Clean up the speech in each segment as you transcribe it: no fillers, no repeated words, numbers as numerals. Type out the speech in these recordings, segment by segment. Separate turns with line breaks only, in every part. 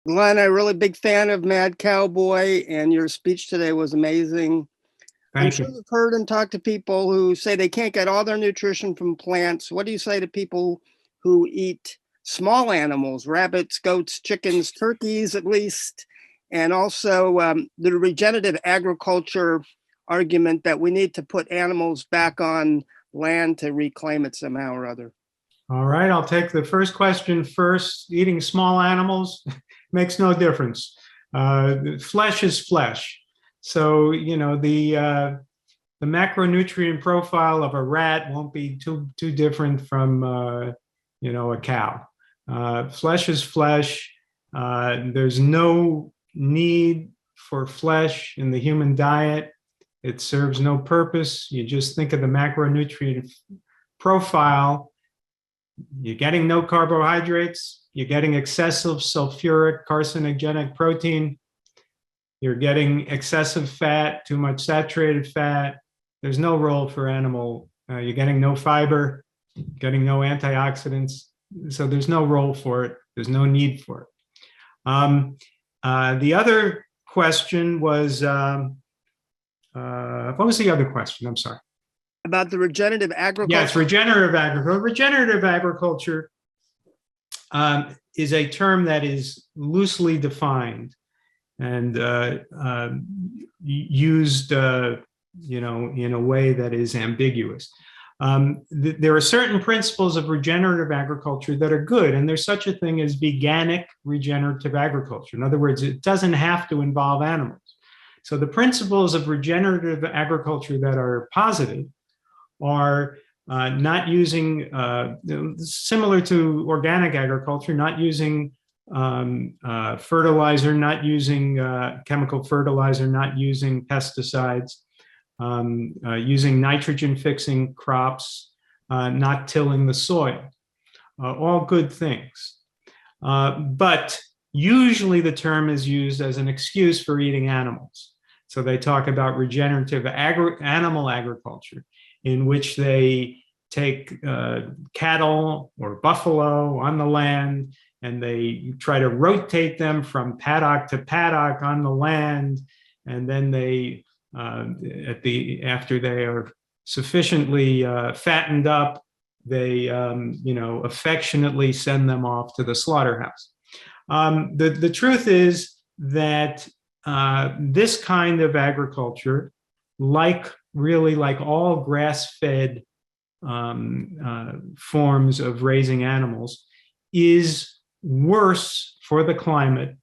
Glenn, I'm a really big fan of Mad Cowboy, and your speech today was amazing. I'm
Thank
sure
you.
you've heard and talked to people who say they can't get all their nutrition from plants. What do you say to people who eat small animals, rabbits, goats, chickens, turkeys, at least? And also the regenerative agriculture argument that we need to put animals back on land to reclaim it somehow or other.
All right, I'll take the first question first. Eating small animals makes no difference. Flesh is flesh. So, the macronutrient profile of a rat won't be too different from, a cow. Flesh is flesh. There's no need for flesh in the human diet. It serves no purpose. You just think of the macronutrient profile. You're getting no carbohydrates. You're getting excessive sulfuric carcinogenic protein. You're getting excessive fat, too much saturated fat. There's no role for animal. You're getting no fiber, getting no antioxidants. So there's no role for it. There's no need for it. The other question was, what was the other question? I'm sorry.
About the regenerative agriculture.
Yes, regenerative agriculture. Regenerative agriculture is a term that is loosely defined and used, in a way that is ambiguous. There are certain principles of regenerative agriculture that are good, and there's such a thing as veganic regenerative agriculture. In other words, it doesn't have to involve animals. So the principles of regenerative agriculture that are positive are not using, similar to organic agriculture, not using fertilizer, not using chemical fertilizer, not using pesticides, using nitrogen-fixing crops, not tilling the soil. All good things. But usually the term is used as an excuse for eating animals. So they talk about regenerative animal agriculture, in which they take cattle or buffalo on the land and they try to rotate them from paddock to paddock on the land. And then they, after they are sufficiently fattened up, they, affectionately send them off to the slaughterhouse. The truth is that this kind of agriculture, really like all grass-fed forms of raising animals, is worse for the climate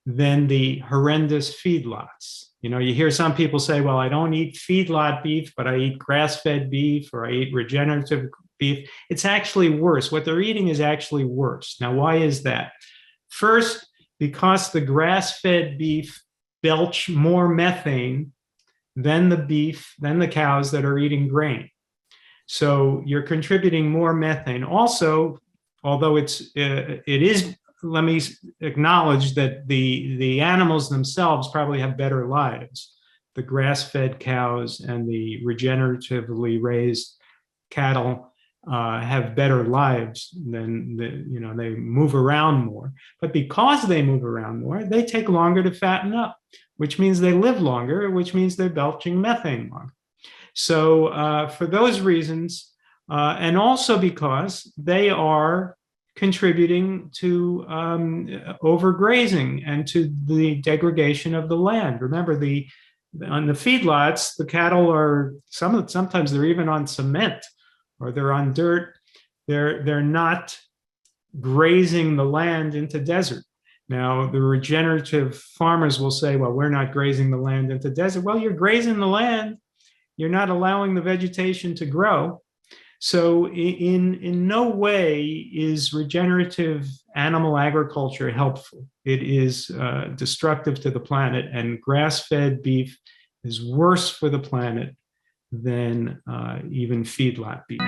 than the horrendous feedlots. You hear some people say, well, I don't eat feedlot beef, but I eat grass-fed beef, or I eat regenerative beef. It's actually worse. What they're eating is actually worse. Now, why is that? First, because the grass-fed beef belch more methane than the cows that are eating grain. So you're contributing more methane. Also, although it is, let me acknowledge that the animals themselves probably have better lives. The grass-fed cows and the regeneratively raised cattle have better lives than they move around more. But because they move around more, they take longer to fatten up, which means they live longer, which means they're belching methane longer. So for those reasons, and also because they are contributing to overgrazing and to the degradation of the land. Remember, on the feedlots, the cattle are, sometimes they're even on cement, or they're on dirt. They're not grazing the land into desert. Now, the regenerative farmers will say, well, we're not grazing the land into desert. Well, you're grazing the land. You're not allowing the vegetation to grow. So in no way is regenerative animal agriculture helpful. It is destructive to the planet, and grass-fed beef is worse for the planet than even feedlot beef.